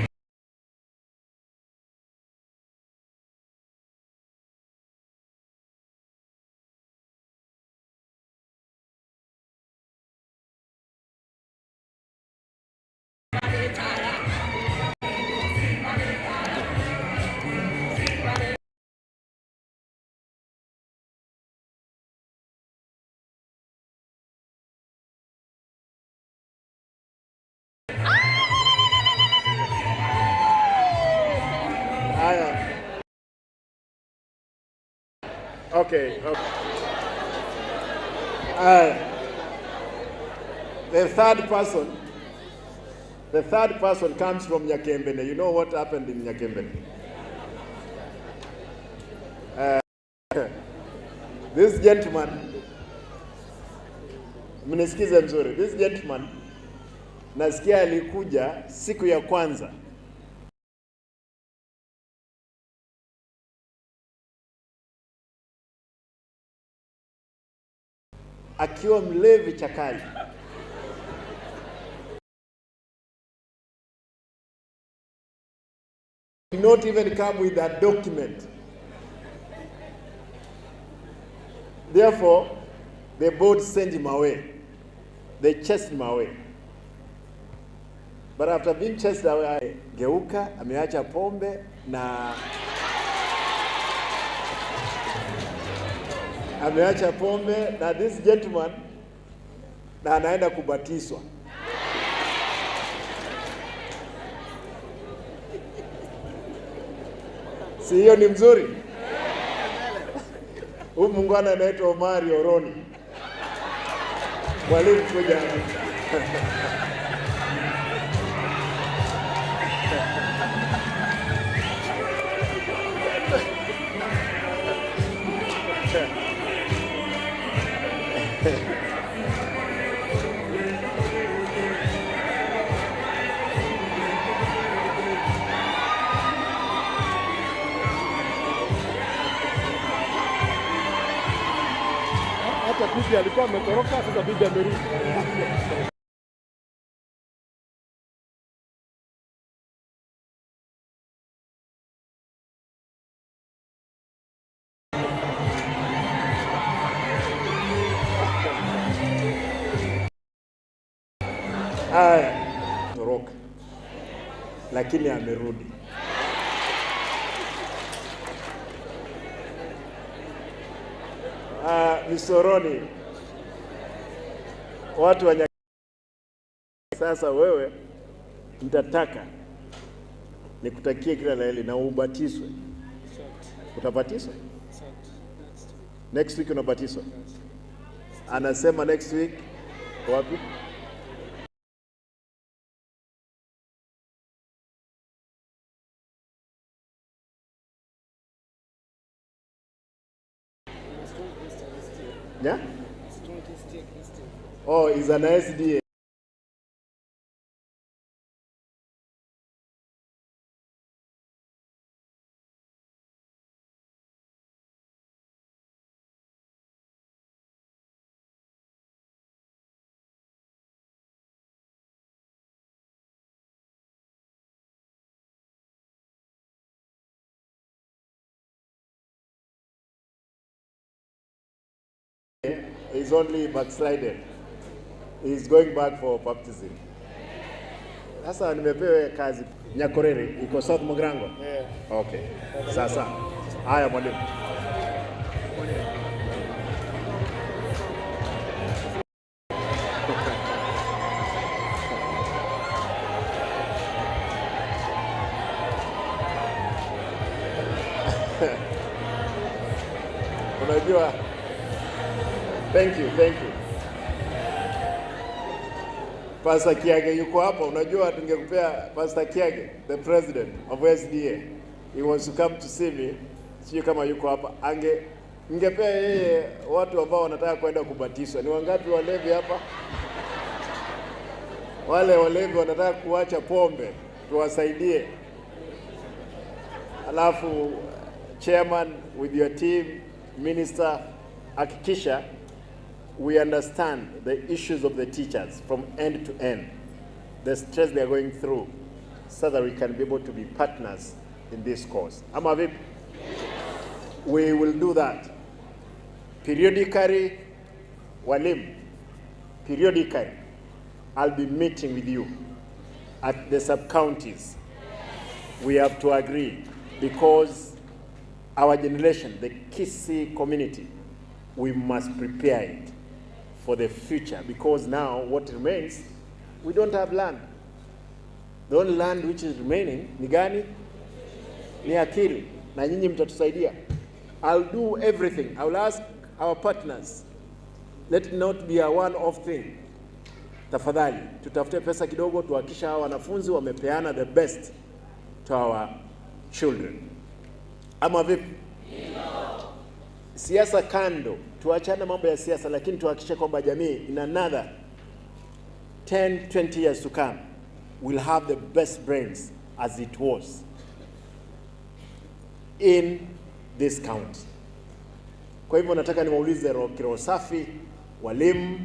Okay. The third person comes from Nyakembene. You know what happened in Nyakembene? This gentleman, mnisikize mzuri. This gentleman, nasikia alikuja siku ya kwanza. Akiwa mlevi chakali. Did not even come with a document. Therefore, the board sent him away. They chased him away. But after being chased away, geuka, ameacha pombe na ameacha pombe na this gentleman na anaenda kubatizwa. Si hiyo ni mzuri? Huyu mungwana anaitwa Omari Oroni. Mwalimu kuja. Hata bibi alikuwa ametoroka, sasa bibi amerudi. Toroka. Lakini amerudi. Misoroni. Watu wa sasa wewe nitataka nikutakie kila la heri na ubatizwe. Utabatizwa? Next week unabatizwa. Anasema next week wapi? Yeah? Oh, he's an SDA. He's only backslided. He's going back for baptism. Sasa nimepewa kazi Nyakorere, iko South Mugrango? Yeah. Okay. Sasa. Haya mwalimu. Unajua, thank you. Pastor Kiage yuko hapa. Unajua tungekupea Pastor Kiage, the president of SDA. He wants to come to see me. Sio kama yuko hapa. Ningepea yeye watu ambao wanataka kwenda kubatizwa. Ni wangapi walevi hapa? Wale walevi wanataka kuacha pombe, tuwasaidie. Alafu chairman with your team, minister, hakikisha we understand the issues of the teachers from end to end, the stress they are going through, so that we can be able to be partners in this cause. Ama vipi? We will do that. Periodically, walimu, periodically, I'll be meeting with you at the sub-counties. We have to agree, because our generation, the Kisii community, we must prepare it for the future, because now what remains, we don't have land. The only land which is remaining ni gani? Ni akili, na nyinyi mtatusaidia. I'll do everything. I will ask our partners, let it not be a one-off thing. Tafadhali, tutafute pesa kidogo, tuhakikisha hawa wanafunzi wamepeana the best to our children. Ama vipi? Siasa kando, tuachane mambo ya siasa, lakini tuhakikishe kwamba jamii in another 10-20 years to come will have the best brains as it was in this county. Kwa hivyo nataka niwaulize kiroho safi, walimu,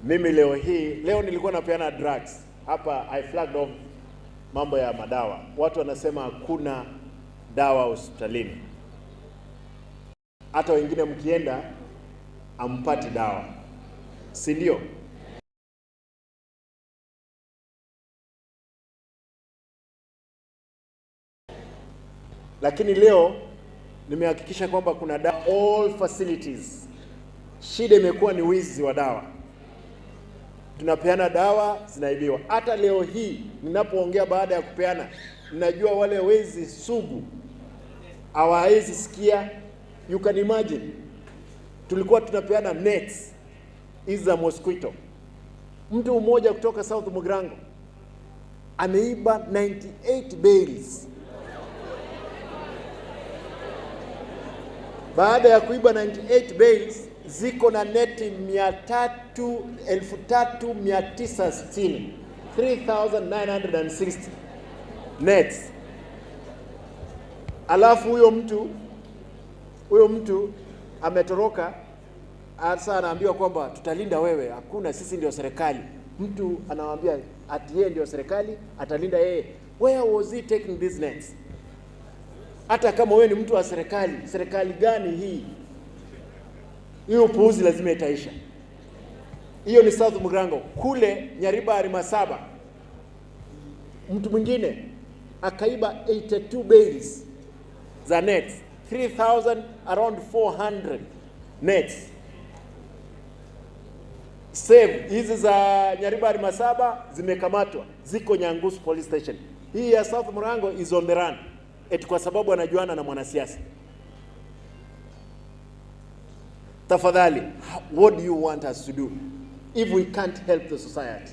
mimi leo nilikuwa napeana drugs. Hapa I flagged off mambo ya madawa. Watu wanasema hakuna dawa hospitalini. Hata wengine mkienda ampati dawa. Si ndio? Lakini leo nimehakikisha kwamba kuna dawa all facilities. Shida imekuwa ni wizi wa dawa. Tunapeana dawa zinaibiwa. Hata leo hii ninapoongea baada ya kupeana, ninajua wale wezi sugu hawawezi sikia. You can imagine, tulikuwa tunapeana nets hizi za mosquito. Mtu mmoja kutoka South Mugrango ameiba 98 bales. Baada ya kuiba 98 bales, ziko na neti 3,960. 3,960 nets. Alafu huyo mtu ametoroka. Sasa anaambiwa kwamba tutalinda wewe. Hakuna, sisi ndio serikali. Mtu anawaambia ati yeye ndio serikali, atalinda yeye. Where was he taking these nets? Hata kama wewe ni mtu wa serikali gani hii? Hiyo upuuzi lazima itaisha. Hiyo ni South Mugrango. Kule Nyaribari Masaba, mtu mwingine akaiba 82 bales za nets. 3,000 around 400 nets. Save hizi za Nyaribari Masaba zimekamatwa, ziko Nyangusu police station. Hii ya South Mugrango is on the run, eti kwa sababu anajuana na mwanasiasa. Tafadhali, what do you want us to do if we can't help the society?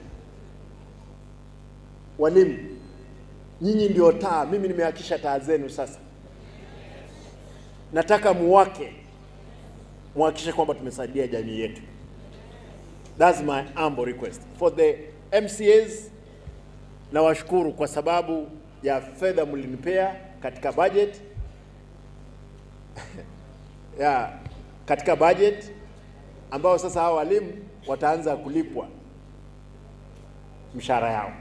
Walimu, nyinyi ndio taa. Mimi nimehakisha taa zenu sasa. Nataka muhakikishe kwamba tumesaidia jamii yetu. That's my humble request. For the MCAs, na washukuru kwa sababu ya fedha mlinipea katika budget. Katika budget ambao sasa hawa walimu wataanza kulipwa mshahara yao.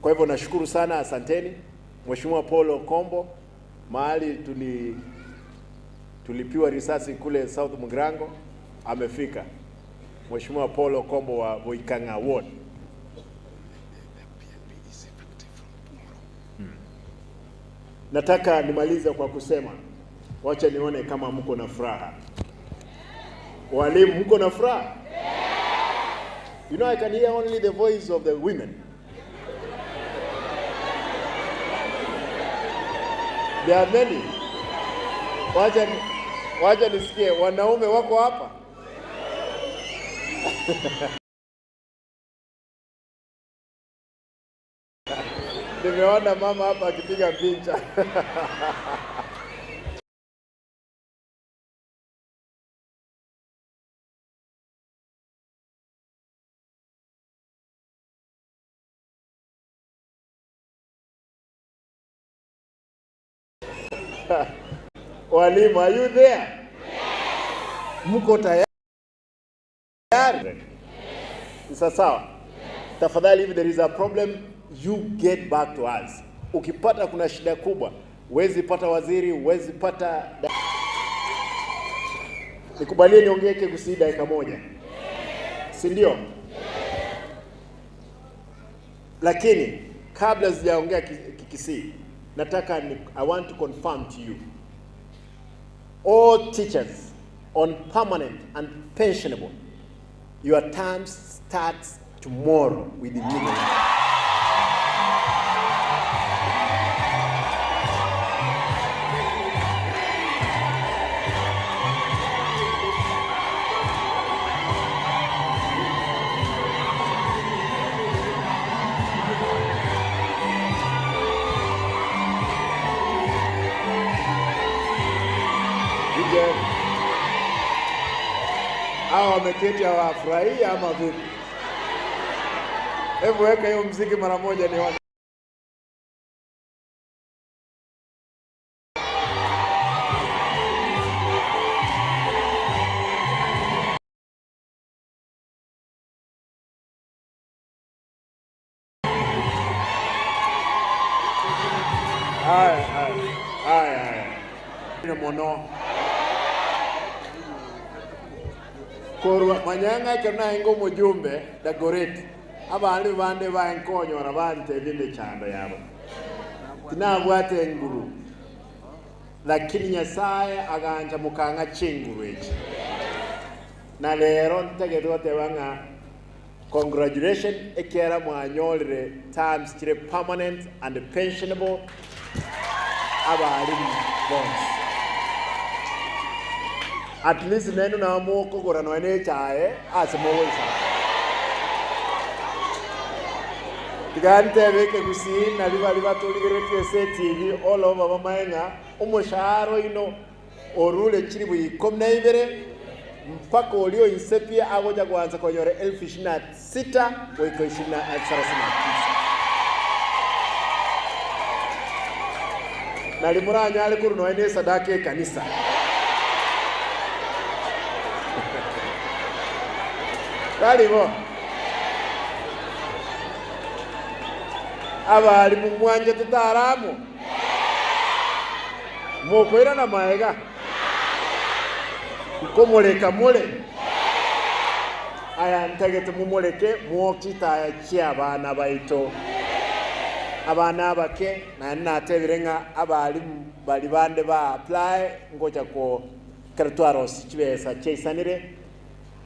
Kwa hivyo nashukuru sana, asanteni. Mheshimiwa Paulo Kombo, mahali tulipiwa risasi kule South Mugrango, amefika. Mheshimiwa Paul Okombo wa Voikanga Ward. Nataka nimalize kwa kusema, wacha nione kama mko na furaha. Walimu, mko na furaha? You know, I can hear only the voice of the women. There are many. Wacha nisikie, wanaume wako hapa? Nimeona mama hapa akipiga picha. Walimu, are you there? Yes. Mko tayari? Yes. Sawa. Tafadhali, if there is a problem, you get back to us. Ukipata kuna shida kubwa, huwezi pata waziri, huwezi pata... Nikubalie niongee Kisii dakika moja. Si ndio? Lakini kabla sijaongea Kisii, I want to confirm to you, all teachers on permanent and pensionable, your term starts tomorrow with the meeting. Hawa wameketi hawafurahi ama vipi? Hebu weka hiyo muziki mara moja nione. Haya. Ni mono. Korwa manyanga kana ingo mujumbe da goreti abandi bande bankonyo arabante binde chando yabo tinabwate nguru lakini Nyasaye aganja mukanga chinguru echi na lero ntegerote banga congratulations ekera mwanyolere terms kire permanent and pensionable abali bonds. At least nenu na moko gorano ene chae asimoza. Tigante beke Kisii na liba toligere TV all over bamaenga umushaharo ino orule chiri buyikomna ibere mpaka olio insepia agoja kuanza konyore 1026 boiko 29. Na limuranya ale kuruno ene sadake kanisa. Kalibo abali mumwanje tutaramu mokwera na maega ukomoleka mole aya ntagete mumoleke mwokita ya chia bana baito abana abake na natebirenga abali bali bande ba apply ngoja ko karatwaros kibesa cheisanire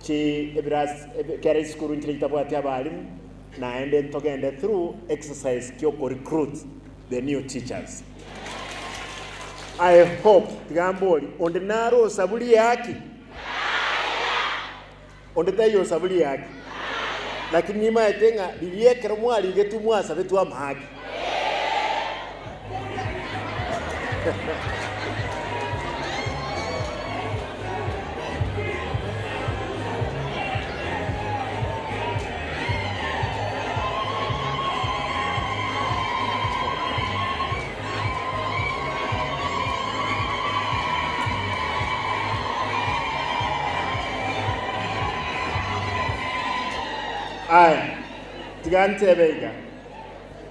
ki ebras kare skuru ntilitapo ati abali na ende togende through exercise kyo recruit the new teachers. I hope tigamboli onde naro sabuli yaki onde tayo sabuli yaki lakini nima etenga biliekera mwali getu mwasa betu amagi Aya, tigante beiga.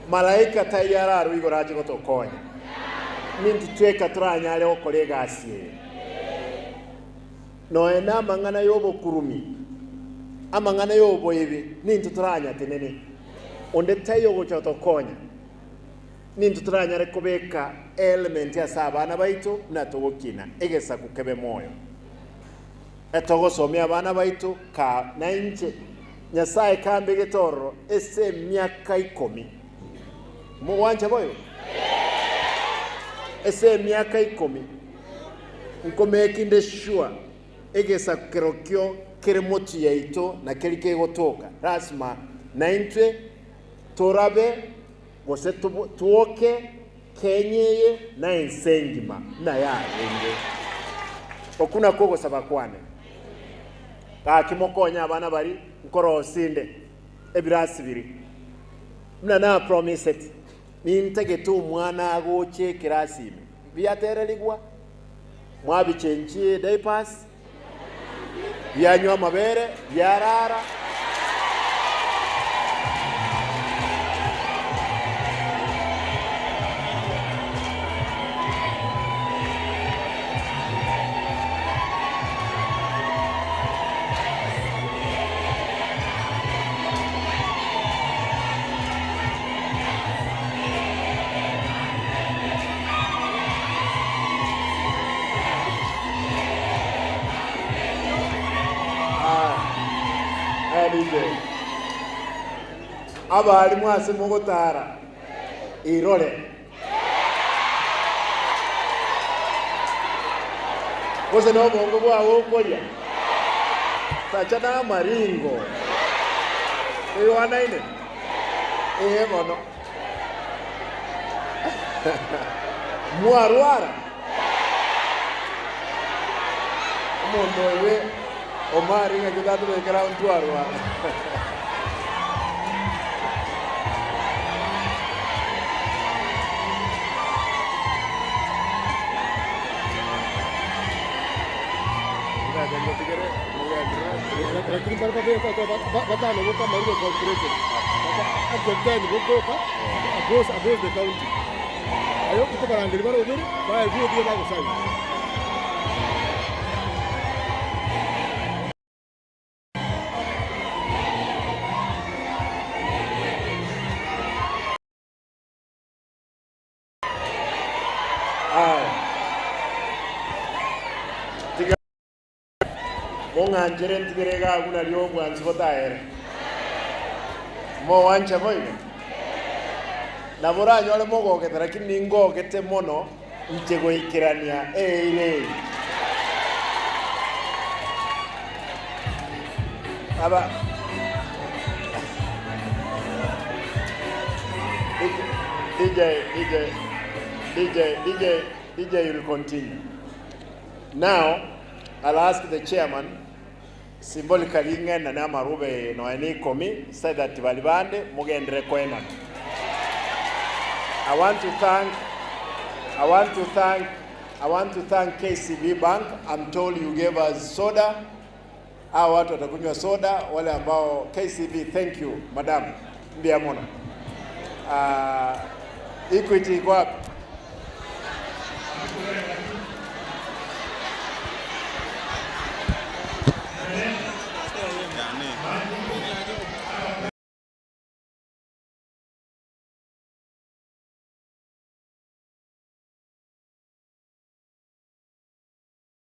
Malaika tayara ruigo raje gotokonya. Minti tweka turanya leo kolega asie. no ena mangana yobo kurumi amangana yobo ibi nintu turanya tenene onde tayo gochoto konya nintu turanya rekobeka element ya sabana baitu na togokina egesa kukebe moyo etogosomya abana baitu ka na inche nyasaye kambe getoro ese myaka 10 muwanja boyo ese myaka 10 nkomekinde sure egesa kerokyo keremoti yaito na kelike gotoka rasma na intwe torabe gose tuoke kenyeye na insengima na ya enge okuna kogo sabakwane kimokonya abana bari nkoro sinde ebirasi biri mna na promise it nintege tu mwana agoche kirasi biatereligwa mwabichenchie diapers byanywa mabere byarara abali mwase mogotara irole kose no bongo bwa wokolya sacha na maringo eyo anaine bono muarwara monowe omari ngakidatu bekera untuarwara lakini baraka pia kata na woka maruo corporation kata woka across the county ayo kutoka rangiri baro ubiri baya vio dia bago sai Monganjere ntigerega kuna lyobu anzibotaere mo wancha boyo naboranyo ale mogogete lakini ngogete mono nchego ikirania ile aba DJ will continue now. I'll ask the chairman symbolically ngena na marube no any komi said that valibande mugendere kwena. I want to thank KCB Bank. I'm told you gave us soda. Hao watu watakunywa soda wale ambao KCB, thank you madam Mbiamona. Equity kwa